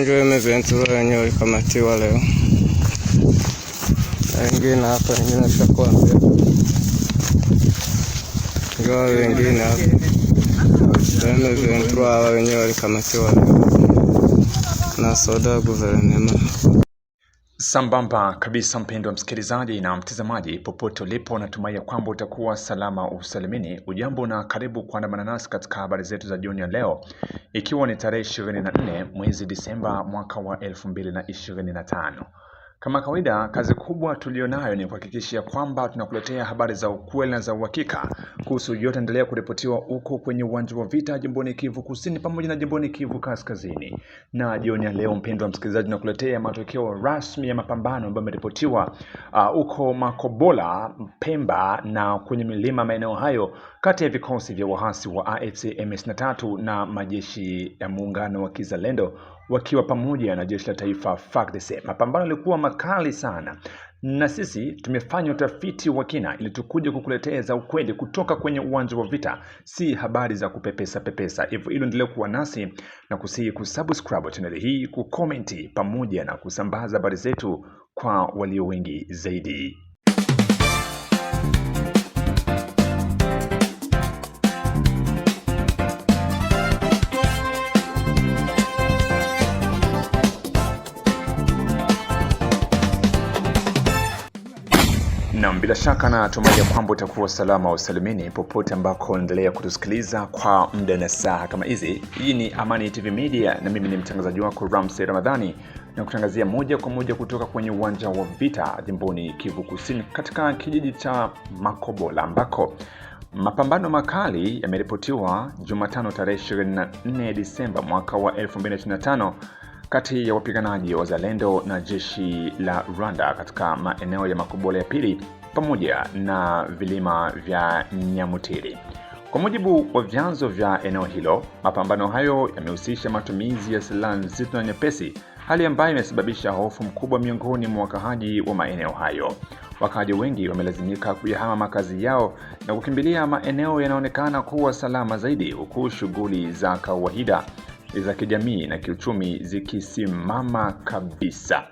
ndio M23 wenyewe walikamatiwa leo. Wengine hapa, wengine shakwambia. Ndio wengine hapa. M23 wenyewe walikamatiwa leo na soda guvernema. Sambamba kabisa mpendwa msikilizaji na mtazamaji popote ulipo, natumai kwamba utakuwa salama usalimini. Ujambo na karibu kuandamana nasi katika habari zetu za jioni ya leo, ikiwa ni tarehe 24 mwezi Disemba mwaka wa 2025. Kama kawaida, kazi kubwa tulionayo ni kuhakikisha kwamba tunakuletea habari za ukweli na za uhakika kuhusu yote endelea kuripotiwa huko kwenye uwanja wa vita jimboni Kivu Kusini pamoja na jimboni Kivu Kaskazini. Na jioni ya leo mpendwa msikilizaji, tunakuletea matokeo rasmi ya mapambano ambayo yameripotiwa huko Makobola, Pemba na kwenye milima maeneo hayo kati ya vikosi vya waasi wa AFC M23 na majeshi ya muungano wa Kizalendo wakiwa pamoja na jeshi la taifa FARDC. Mapambano yalikuwa makali sana, na sisi tumefanya utafiti wa kina ili tukuje kukuletea za ukweli kutoka kwenye uwanja wa vita, si habari za kupepesa. Hivyo hilo endelee kuwa nasi na kusihi kusubscribe channel hii, kukomenti pamoja na kusambaza habari zetu kwa walio wengi zaidi. Na bila shaka natumai kwamba utakuwa salama usalimini popote ambako unaendelea kutusikiliza kwa muda na saa kama hizi. Hii ni Amani TV Media na mimi ni mtangazaji wako Ramsey Ramadhani, na kutangazia moja kwa moja kutoka kwenye uwanja wa vita jimboni Kivu Kusini katika kijiji cha Makobola ambako mapambano makali yameripotiwa Jumatano tarehe 24 Disemba mwaka wa 2025 kati ya wapiganaji wa Wazalendo na jeshi la Rwanda katika maeneo ya Makobola ya pili pamoja na vilima vya Nyamutiri. Kwa mujibu wa vyanzo vya eneo hilo, mapambano hayo yamehusisha matumizi ya silaha nzito na nyepesi, hali ambayo imesababisha hofu mkubwa miongoni mwa wakaaji wa maeneo hayo. Wakaaji wengi wamelazimika kuyahama makazi yao na kukimbilia maeneo yanaonekana kuwa salama zaidi, huku shughuli za kawaida za kijamii na kiuchumi zikisimama kabisa.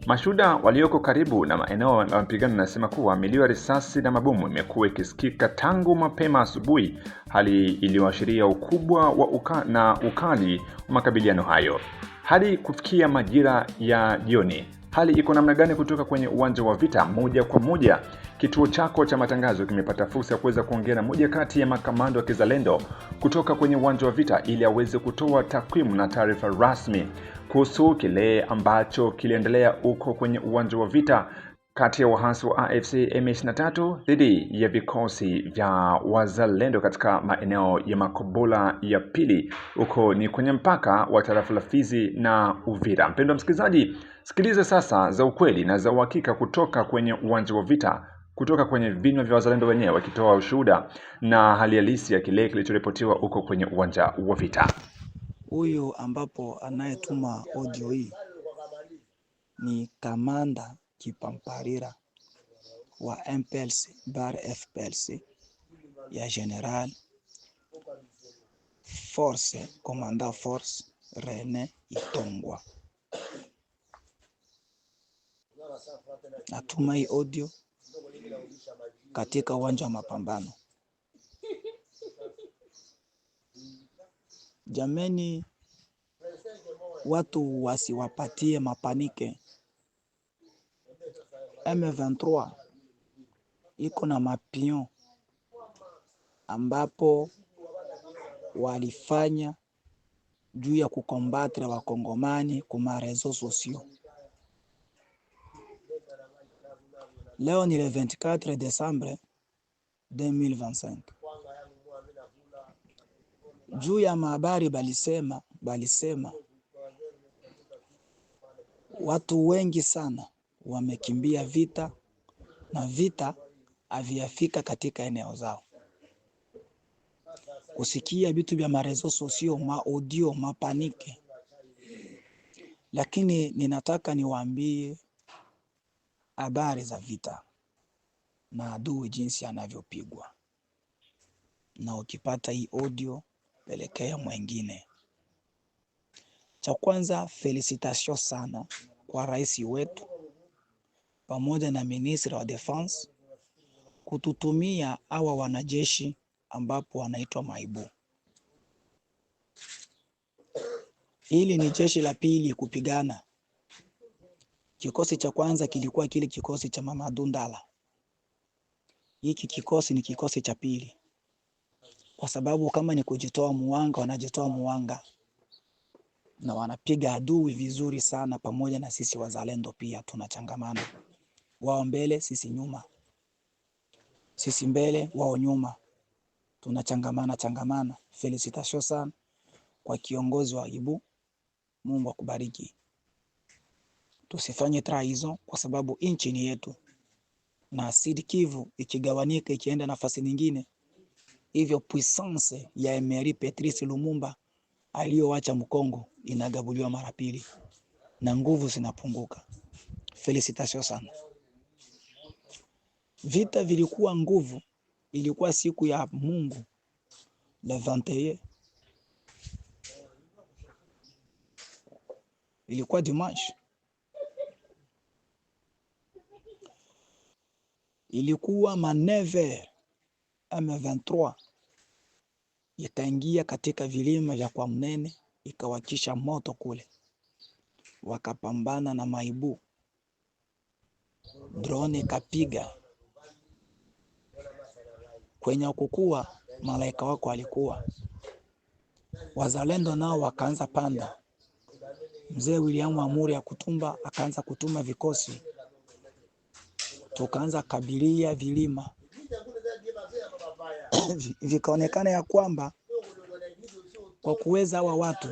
Mashuhuda walioko karibu na maeneo ya mapigano nasema kuwa milio ya risasi na mabomu imekuwa ikisikika tangu mapema asubuhi, hali iliyoashiria ukubwa wa ukali wa makabiliano hayo. Hadi kufikia majira ya jioni, hali iko namna gani? Kutoka kwenye uwanja wa vita moja kwa moja, kituo chako cha matangazo kimepata fursa ya kuweza kuongea na moja kati ya makamando wa Kizalendo kutoka kwenye uwanja wa vita ili aweze kutoa takwimu na taarifa rasmi kuhusu kile ambacho kiliendelea huko kwenye uwanja wa vita kati ya waasi wa AFC M23 dhidi ya vikosi vya Wazalendo katika maeneo ya Makobola ya pili, huko ni kwenye mpaka wa tarafa la Fizi na Uvira. Mpendwa msikilizaji, sikiliza sasa za ukweli na za uhakika kutoka kwenye uwanja wa vita, kutoka kwenye vinywa vya Wazalendo wenyewe wakitoa ushuhuda na hali halisi ya kile kilichoripotiwa huko kwenye uwanja wa vita. Huyu ambapo anayetuma audio hii ni Kamanda Kipamparira wa MPLC bar FPLC ya General Force Commanda Force Rene Itongwa. Natuma hii audio katika uwanja wa mapambano. Jameni, watu wasiwapatie mapanike. M23 iko na mapion ambapo walifanya juu ya kukombatre wakongomani kuma reseaux sociaux. Leo ni le 24 Desembre 2025. Juu ya mahabari balisema watu wengi sana wamekimbia vita na vita havijafika katika eneo zao. Kusikia vitu vya marezo sosio, audio, mapanike. Lakini ninataka niwaambie habari za vita na adui jinsi anavyopigwa. Na ukipata hii audio pelekea mwengine. Cha kwanza, felicitation sana kwa rais wetu pamoja na ministre wa defense kututumia hawa wanajeshi ambapo wanaitwa Maibu. Hili ni jeshi la pili kupigana. Kikosi cha kwanza kilikuwa kile kikosi cha Mamadou Ndala. Hiki kikosi ni kikosi cha pili, kwa sababu kama ni kujitoa muwanga, wanajitoa muwanga na wanapiga adui vizuri sana, pamoja na sisi wazalendo pia tunachangamana. Wao mbele, sisi nyuma, sisi mbele, wao nyuma, tunachangamana. Felicitation sana kwa kiongozi wa Ibu. Mungu akubariki. Tusifanye trahison, kwa sababu inchi ni yetu, na Sud Kivu ikigawanika ikienda nafasi nyingine, hivyo puissance ya Emery Patrice Lumumba aliyoacha Mkongo inagabuliwa mara pili na nguvu zinapunguka. Felicitation sana. Vita vilikuwa nguvu, ilikuwa siku ya Mungu le 21, ilikuwa dimanche, ilikuwa maneve. M23 ikaingia katika vilima vya kwa Mnene, ikawakisha moto kule, wakapambana na Maibu, drone ikapiga kwenye kukua. Malaika wako alikuwa, wazalendo nao wakaanza panda. Mzee William Amuri ya Kutumba akaanza kutuma vikosi, tukaanza kabilia vilima vikaonekana ya kwamba kwa kuweza hawa watu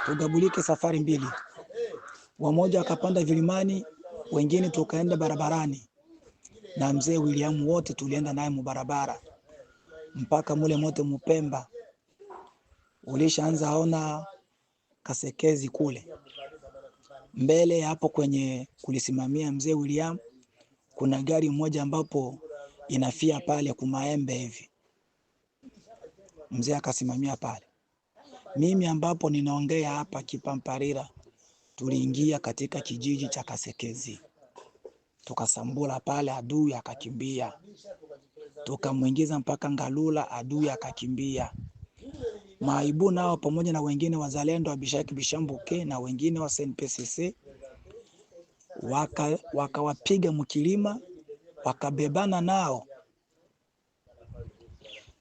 tugabulike safari mbili. Wamoja wakapanda vilimani, wengine tukaenda barabarani, na mzee William wote tulienda naye mubarabara mpaka mule mote Mupemba. Ulishaanza ona Kasekezi kule mbele hapo kwenye kulisimamia mzee William, kuna gari moja ambapo inafia pale kumaembe hivi, mzee akasimamia pale. Mimi ambapo ninaongea hapa Kipamparira, tuliingia katika kijiji cha Kasekezi, tukasambula pale, adui akakimbia, tukamwingiza mpaka Ngalula, adui akakimbia. Maibu nao pamoja na wengine wazalendo wa Bishaki Bishambuke na wengine wa SNPCC wakawapiga mkilima, wakabebana nao.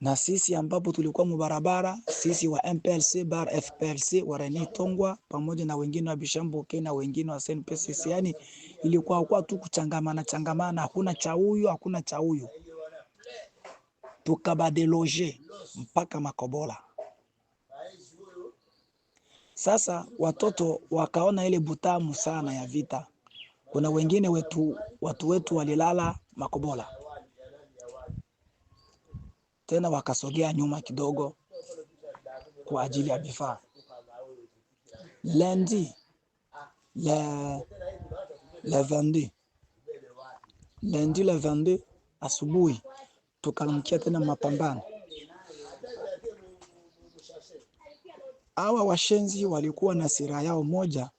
Na sisi ambapo tulikuwa mubarabara, sisi wa MPLC bar FPLC wa Reni Tongwa pamoja na wengine wa Bishambuke na wengine wa SNPCC, yani ilikuwa kwa tu kuchangamana, hakuna cha huyu hakuna cha huyu, tukabadeloge mpaka Makobola. Sasa watoto wakaona ile butamu sana ya vita. Kuna wengine watu wetu walilala Makobola, tena wakasogea nyuma kidogo kwa ajili ya vifaa. Lundi le 22 asubuhi tukalamkia tena mapambano. Hawa washenzi walikuwa na silaha yao moja,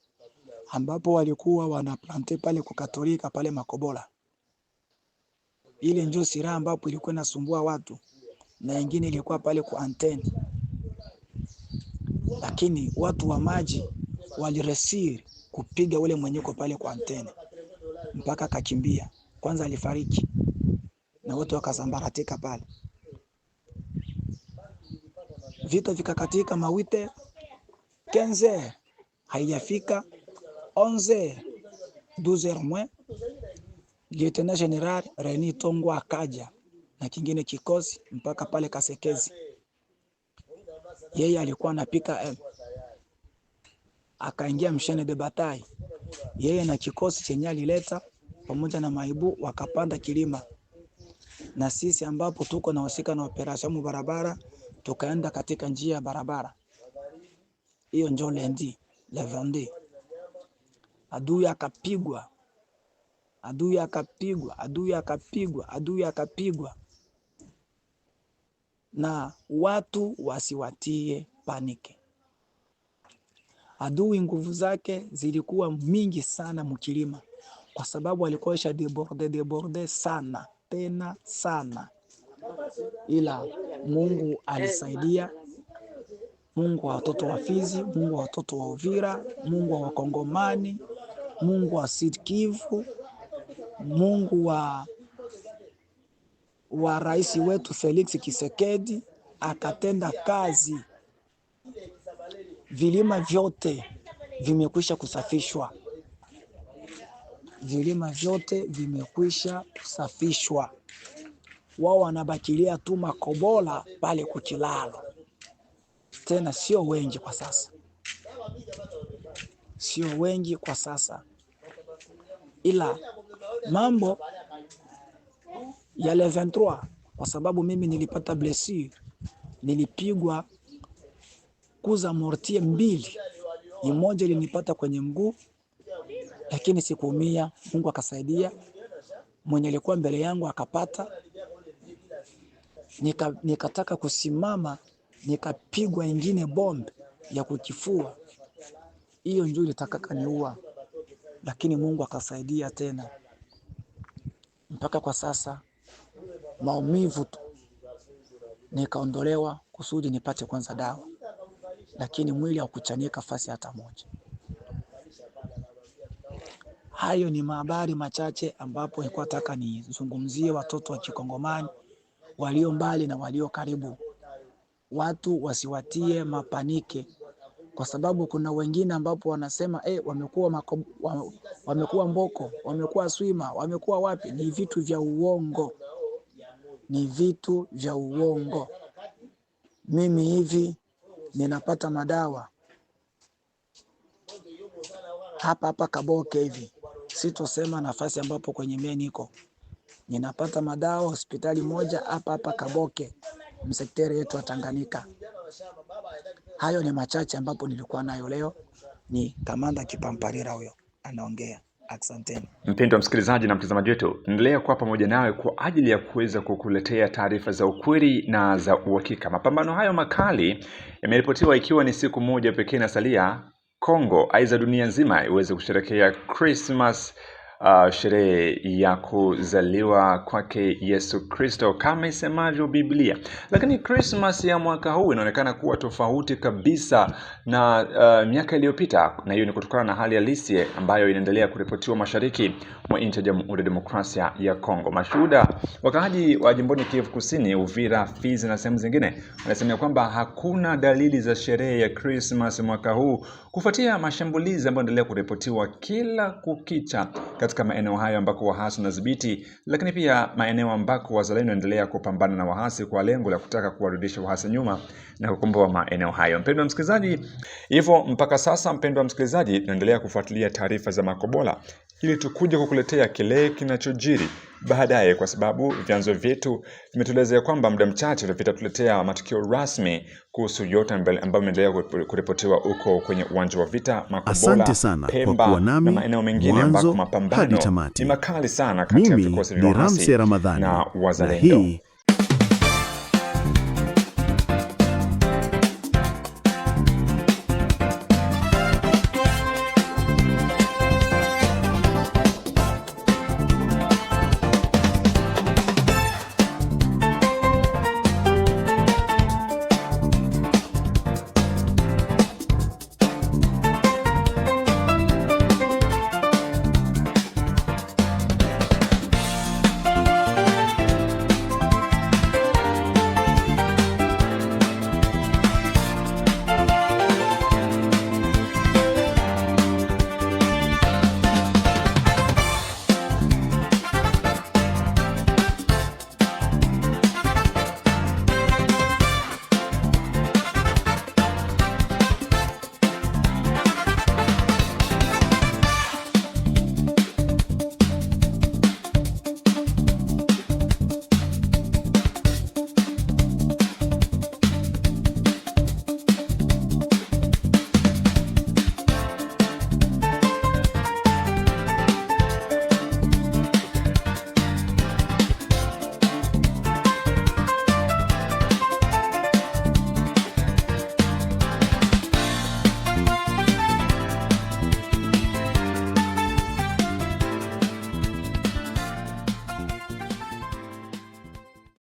ambapo walikuwa wanaplante pale kwa Katolika pale Makobola. Ile ndio silaha ambapo ilikuwa inasumbua watu, na wengine ilikuwa pale kwa anteni. Lakini watu wa maji waliresiri kupiga ule mwenyeko pale kwa anteni mpaka akakimbia. Kwanza alifariki na wote wakasambaratika pale. Vita vikakatika mawite 15 haijafika 11 12 moins, Lieutenant General Reni Tongwa akaja na kingine kikosi mpaka pale Kasekezi. Yeye alikuwa anapika akaingia mshene de batai, yeye na kikosi chenye alileta pamoja na Maibu wakapanda kilima, na sisi ambapo tuko na wasika na operation barabara tukaenda katika njia ya barabara. Hiyo ndio lundi le 22. Adui akapigwa na watu wasiwatie panike. Adui nguvu zake zilikuwa mingi sana mkilima, kwa sababu alikuwa isha deborde sana tena sana, ila Mungu alisaidia. Mungu wa watoto wa Fizi, Mungu wa watoto wa Uvira, Mungu wa Wakongomani, Mungu wa Sud Kivu, Mungu wa rais wetu Felix Tshisekedi akatenda kazi. Vilima vyote vimekwisha kusafishwa. Vilima vyote vimekwisha kusafishwa. Wao wanabakilia tu makobola pale kukilalo. Tena sio wengi kwa sasa. Sio wengi kwa sasa. Ila mambo ya le 23, kwa sababu mimi nilipata blessure, nilipigwa kuza mortier 2. Moja ilinipata kwenye mguu lakini sikuumia, Mungu akasaidia. Mwenye alikuwa mbele yangu akapata. Nikataka kusimama, nikapigwa ingine bombe ya kukifua. Hiyo ndio ilitaka kaniua, lakini Mungu akasaidia tena. Mpaka kwa sasa maumivu tu nikaondolewa kusudi nipate kwanza dawa, lakini mwili haukuchanika fasi hata moja. Hayo ni habari machache ambapo nilikuwa nataka nizungumzie watoto wa Kikongomani walio mbali na walio karibu. Watu wasiwatie mapanike, kwa sababu kuna wengine ambapo wanasema wamekuwa mboko, wamekuwa swima, wamekuwa wapi. Ni vitu vya uongo, ni vitu vya uongo. Mimi hivi ninapata madawa hapa Kaboke hivi, sitosema nafasi ambapo kwenye mimi niko. Ninapata madawa hospitali moja hapa Kaboke, msektere yetu wa Tanganyika. Hayo ni machache ambapo nilikuwa nayo leo. Ni Kamanda Kipamparira huyo anaongea. Asanteni. Mpendwa msikilizaji na mtazamaji wetu, endelea kuwa pamoja nawe kwa ajili ya kuweza kukuletea taarifa za ukweli na za uhakika. Mapambano hayo makali yameripotiwa ikiwa ni siku moja pekee inasalia Kongo, aidha dunia nzima, iweze kusherehekea Christmas, sherehe ya kuzaliwa kwake Yesu Kristo kama isemavyo Biblia. Lakini Christmas ya mwaka huu inaonekana kuwa tofauti kabisa na miaka iliyopita, na hiyo ni kutokana na hali halisi ambayo inaendelea kuripotiwa mashariki mwa nchi ya Jamhuri ya Demokrasia ya Kongo. Mashuhuda wakaaji wa jimboni Kivu Kusini, Uvira, Fizi na sehemu zingine wanasema kwamba hakuna dalili za sherehe ya Christmas mwaka huu kufuatia mashambulizi ambayo yanaendelea kuripotiwa kila kukicha katika maeneo hayo ambako wahasi wanadhibiti, lakini pia maeneo ambako wazalendo wanaendelea kupambana na wahasi kwa lengo la kutaka kuwarudisha wahasi nyuma na kukomboa maeneo hayo. Mpendwa msikilizaji, hivyo mpaka sasa mpendwa msikilizaji, tunaendelea kufuatilia taarifa za Makobola ili tukuje kukuletea kile kinachojiri baadaye, kwa sababu vyanzo vyetu vimetuelezea kwamba muda mchache utapita tuletea matukio rasmi kuhusu yote ambayo yameendelea kuripotiwa huko kwenye uwanja wa vita Makobola. Asante sana Pemba, kwa kuwa nami na maeneo mengine ambako mapambano ni makali sana kati ya vikosi vya wahasi na wazalendo. Na hii